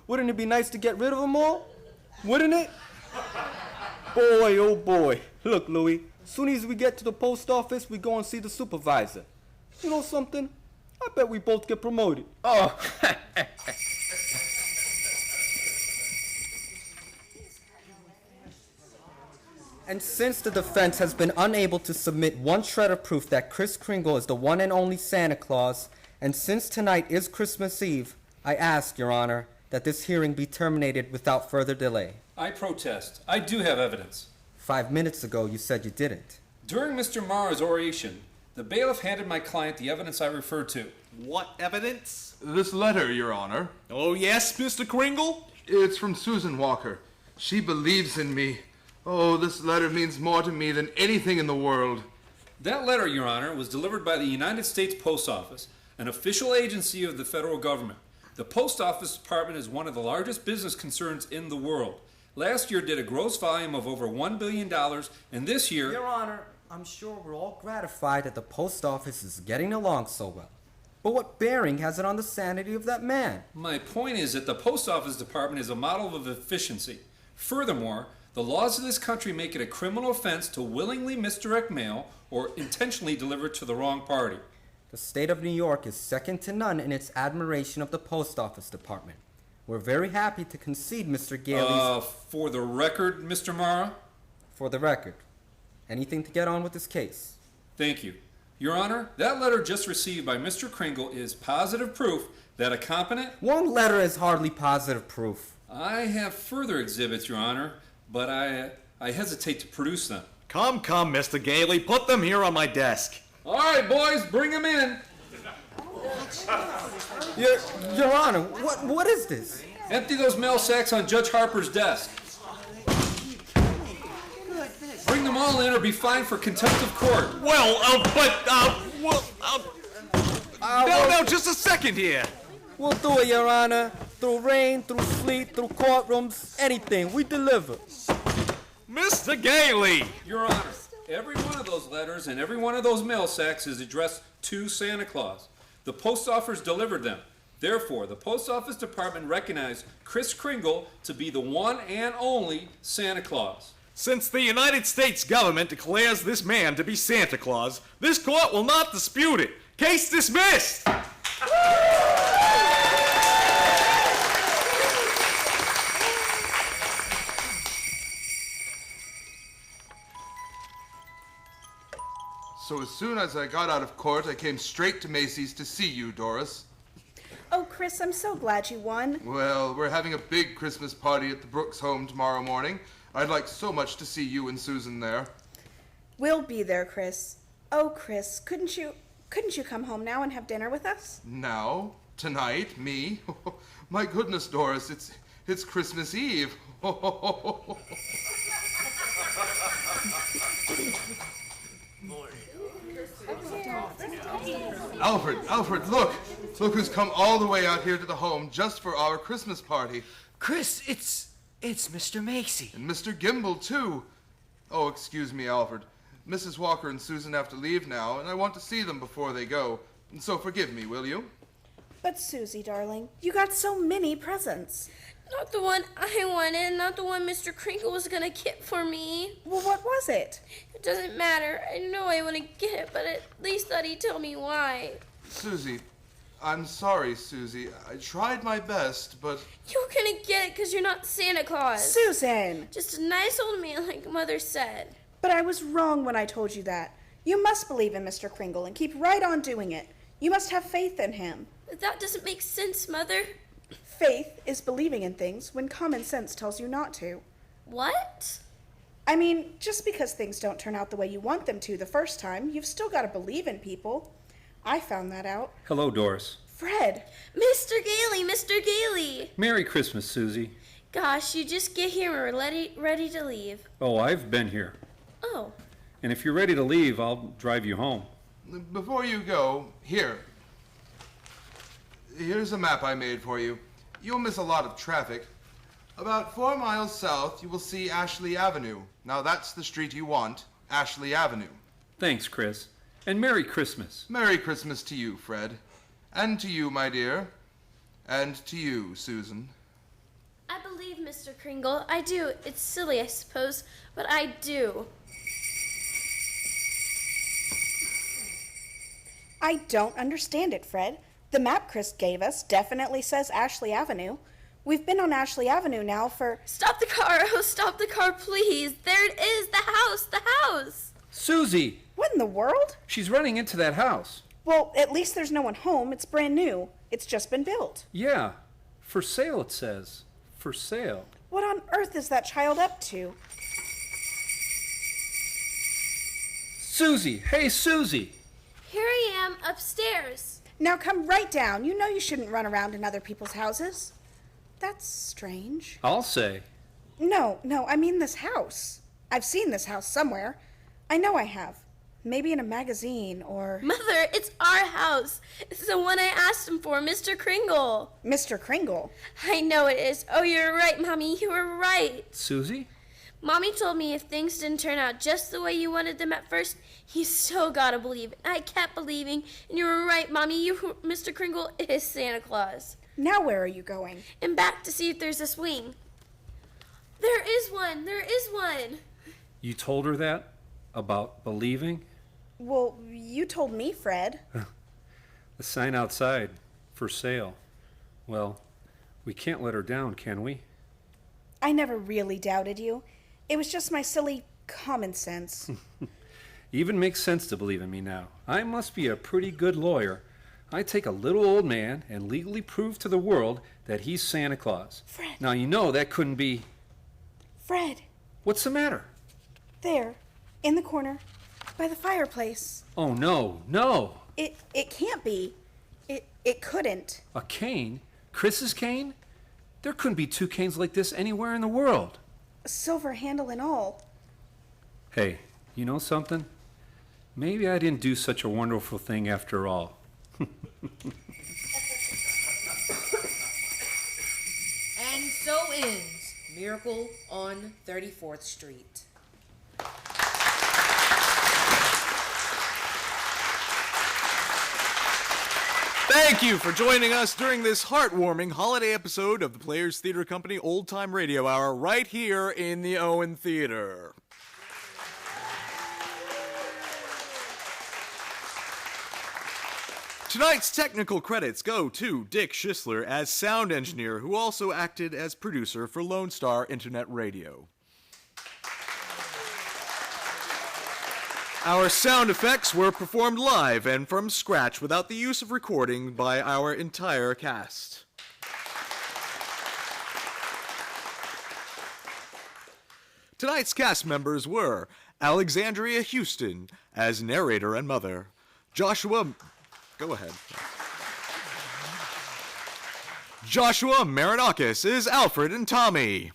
Wouldn't it be nice to get rid of them all? Wouldn't it? Boy, oh boy. Look, Louie, soon as we get to the post office, we go and see the supervisor. You know something? I bet we both get promoted. Oh. And since the defense has been unable to submit one shred of proof that Chris Kringle is the one and only Santa Claus, and since tonight is Christmas Eve, I ask, Your Honor, that this hearing be terminated without further delay. I protest. I do have evidence. 5 minutes ago, you said you didn't. During Mr. Morrow's oration, The bailiff handed my client the evidence I referred to. What evidence? This letter, Your Honor. Oh, yes, Mr. Kringle? It's from Susan Walker. She believes in me. Oh, this letter means more to me than anything in the world. That letter, Your Honor, was delivered by the United States Post Office, an official agency of the federal government. The Post Office Department is one of the largest business concerns in the world. Last year did a gross volume of over $1 billion, and this year... Your Honor, I'm sure we're all gratified that the post office is getting along so well. But what bearing has it on the sanity of that man? My point is that the Post Office Department is a model of efficiency. Furthermore, the laws of this country make it a criminal offense to willingly misdirect mail or intentionally deliver it to the wrong party. The state of New York is second to none in its admiration of the Post Office Department. We're very happy to concede Mr. Gailey's... For the record, Mr. Mara? For the record. Anything to get on with this case? Thank you. Your Honor, that letter just received by Mr. Kringle is positive proof that a competent... One letter is hardly positive proof. I have further exhibits, Your Honor, but I hesitate to produce them. Come, Mr. Gailey, put them here on my desk. All right, boys, bring them in. Your Honor, what is this? Empty those mail sacks on Judge Harper's desk. Bring them all in or be fined for contempt of court. No, just a second here. We'll do it, Your Honor. Through rain, through sleet, through courtrooms, anything. We deliver. Mr. Gailey! Your Honor, every one of those letters and every one of those mail sacks is addressed to Santa Claus. The post office delivered them. Therefore, the Post Office Department recognized Kris Kringle to be the one and only Santa Claus. Since the United States government declares this man to be Santa Claus, this court will not dispute it. Case dismissed! So as soon as I got out of court, I came straight to Macy's to see you, Doris. Oh, Chris, I'm so glad you won. Well, we're having a big Christmas party at the Brooks home tomorrow morning. I'd like so much to see you and Susan there. We'll be there, Chris. Oh, Chris, couldn't you come home now and have dinner with us? Now? Tonight? Me? My goodness, Doris, it's Christmas Eve. Alfred, look! Look who's come all the way out here to the home just for our Christmas party. Chris, it's Mr. Macy. And Mr. Gimble, too. Oh, excuse me, Alfred. Mrs. Walker and Susan have to leave now, and I want to see them before they go. And so forgive me, will you? But Susie, darling, you got so many presents. Not the one I wanted, not the one Mr. Kringle was gonna get for me. Well, what was it? It doesn't matter. I know I want to get it, but at least thought he'd tell me why. Susie, I'm sorry, Susie. I tried my best, but... You're gonna get it because you're not Santa Claus. Susan! Just a nice old man like Mother said. But I was wrong when I told you that. You must believe in Mr. Kringle and keep right on doing it. You must have faith in him. But that doesn't make sense, Mother. Faith is believing in things when common sense tells you not to. What? I mean, just because things don't turn out the way you want them to the first time, you've still got to believe in people. I found that out. Hello, Doris. Fred! Mr. Gailey! Merry Christmas, Susie. Gosh, you just get here and we're ready to leave. Oh, I've been here. Oh. And if you're ready to leave, I'll drive you home. Before you go, here's a map I made for you. You'll miss a lot of traffic. About 4 miles south, you will see Ashley Avenue. Now that's the street you want, Ashley Avenue. Thanks, Chris. And Merry Christmas. Merry Christmas to you, Fred. And to you, my dear. And to you, Susan. I believe Mr. Kringle. I do. It's silly, I suppose, but I do. I don't understand it, Fred. The map Chris gave us definitely says Ashley Avenue. We've been on Ashley Avenue now for... Stop the car! Oh, stop the car, please! There it is! The house! Susie! What in the world? She's running into that house. Well, at least there's no one home. It's brand new. It's just been built. Yeah. For sale, it says. For sale. What on earth is that child up to? Susie! Hey, Susie! am upstairs. Now come right down. You know you shouldn't run around in other people's houses. That's strange. I'll say. No, I mean this house. I've seen this house somewhere. I know I have. Maybe in a magazine or... Mother, it's our house. It's the one I asked him for, Mr. Kringle. Mr. Kringle? I know it is. Oh, you're right, Mommy. You were right. Susie? Mommy told me if things didn't turn out just the way you wanted them at first, you still gotta believe it. I kept believing, and you were right, Mommy. Mr. Kringle is Santa Claus. Now where are you going? And back to see if there's a swing. There is one. There is one. You told her that? About believing? Well, you told me, Fred. The sign outside, for sale. Well, we can't let her down, can we? I never really doubted you. It was just my silly common sense. Even makes sense to believe in me now. I must be a pretty good lawyer. I take a little old man and legally prove to the world that he's Santa Claus. Fred. Now you know that couldn't be... Fred. What's the matter? There, in the corner, by the fireplace. Oh, no. It can't be. It couldn't. A cane? Chris's cane? There couldn't be two canes like this anywhere in the world. Silver handle and all. Hey, you know something? Maybe I didn't do such a wonderful thing after all. And so ends Miracle on 34th Street. Thank you for joining us during this heartwarming holiday episode of the Players Theater Company Old Time Radio Hour right here in the Owen Theater. Tonight's technical credits go to Dick Schisler as sound engineer, who also acted as producer for Lone Star Internet Radio. Our sound effects were performed live and from scratch without the use of recording by our entire cast. Tonight's cast members were Alexandria Houston as narrator and mother, Joshua Marinakis is Alfred and Tommy.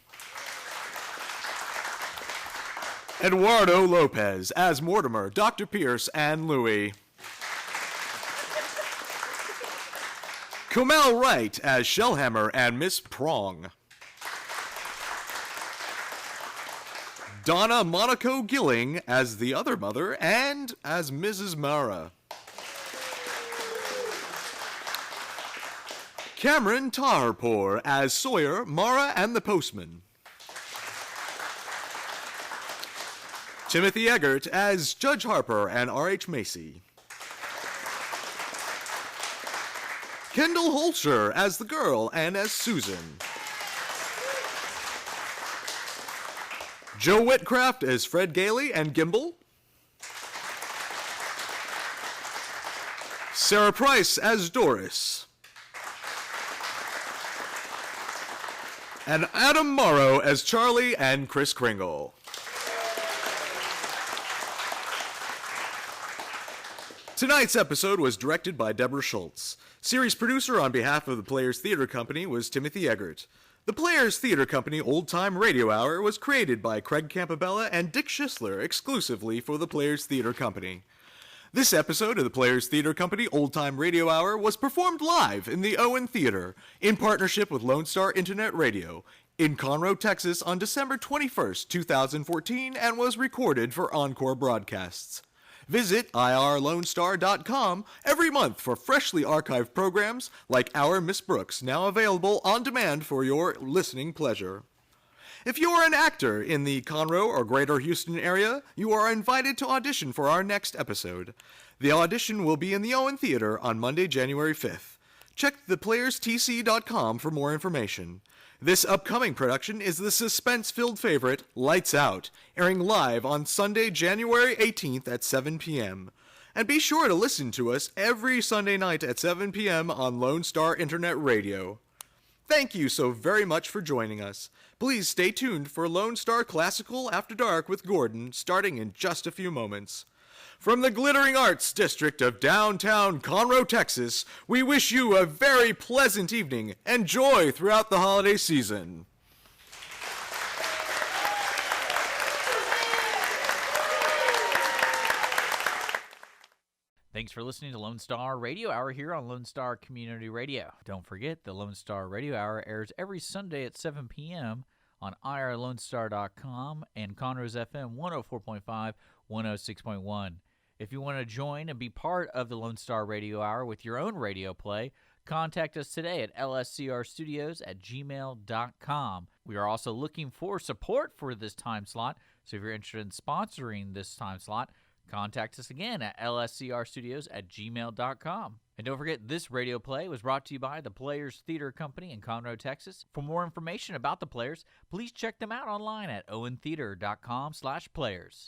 Eduardo Lopez as Mortimer, Dr. Pierce, and Louie. Kumail Wright as Shellhammer and Miss Prong. Donna Monaco Gilling as the other mother and as Mrs. Mara. Cameron Taharpour as Sawyer, Mara, and the Postman. Timothy Eggert as Judge Harper and R.H. Macy. Kendall Holscher as the girl and as Susan. Joe Whitcraft as Fred Gailey and Gimbal. Sarah Price as Doris. And Adam Morrow as Charlie and Chris Kringle. Tonight's episode was directed by Deborah Schultz. Series producer on behalf of the Players Theater Company was Timothy Eggert. The Players Theater Company Old Time Radio Hour was created by Craig Campabella and Dick Schisler exclusively for the Players Theater Company. This episode of the Players Theater Company Old Time Radio Hour was performed live in the Owen Theater in partnership with Lone Star Internet Radio in Conroe, Texas on December 21st, 2014 and was recorded for encore broadcasts. Visit irlonestar.com every month for freshly archived programs like Our Miss Brooks, now available on demand for your listening pleasure. If you are an actor in the Conroe or Greater Houston area, you are invited to audition for our next episode. The audition will be in the Owen Theater on Monday, January 5th. Check theplayerstc.com for more information. This upcoming production is the suspense-filled favorite, Lights Out, airing live on Sunday, January 18th at 7 p.m. And be sure to listen to us every Sunday night at 7 p.m. on Lone Star Internet Radio. Thank you so very much for joining us. Please stay tuned for Lone Star Classical After Dark with Gordon, starting in just a few moments. From the glittering arts district of downtown Conroe, Texas, we wish you a very pleasant evening and joy throughout the holiday season. Thanks for listening to Lone Star Radio Hour here on Lone Star Community Radio. Don't forget, the Lone Star Radio Hour airs every Sunday at 7 p.m. on irlonestar.com and Conroe's FM 104.5, 106.1. If you want to join and be part of the Lone Star Radio Hour with your own radio play, contact us today at lscrstudios at gmail.com. We are also looking for support for this time slot, so if you're interested in sponsoring this time slot, contact us again at lscrstudios at gmail.com. And don't forget, this radio play was brought to you by the Players Theater Company in Conroe, Texas. For more information about the Players, please check them out online at owentheater.com/players.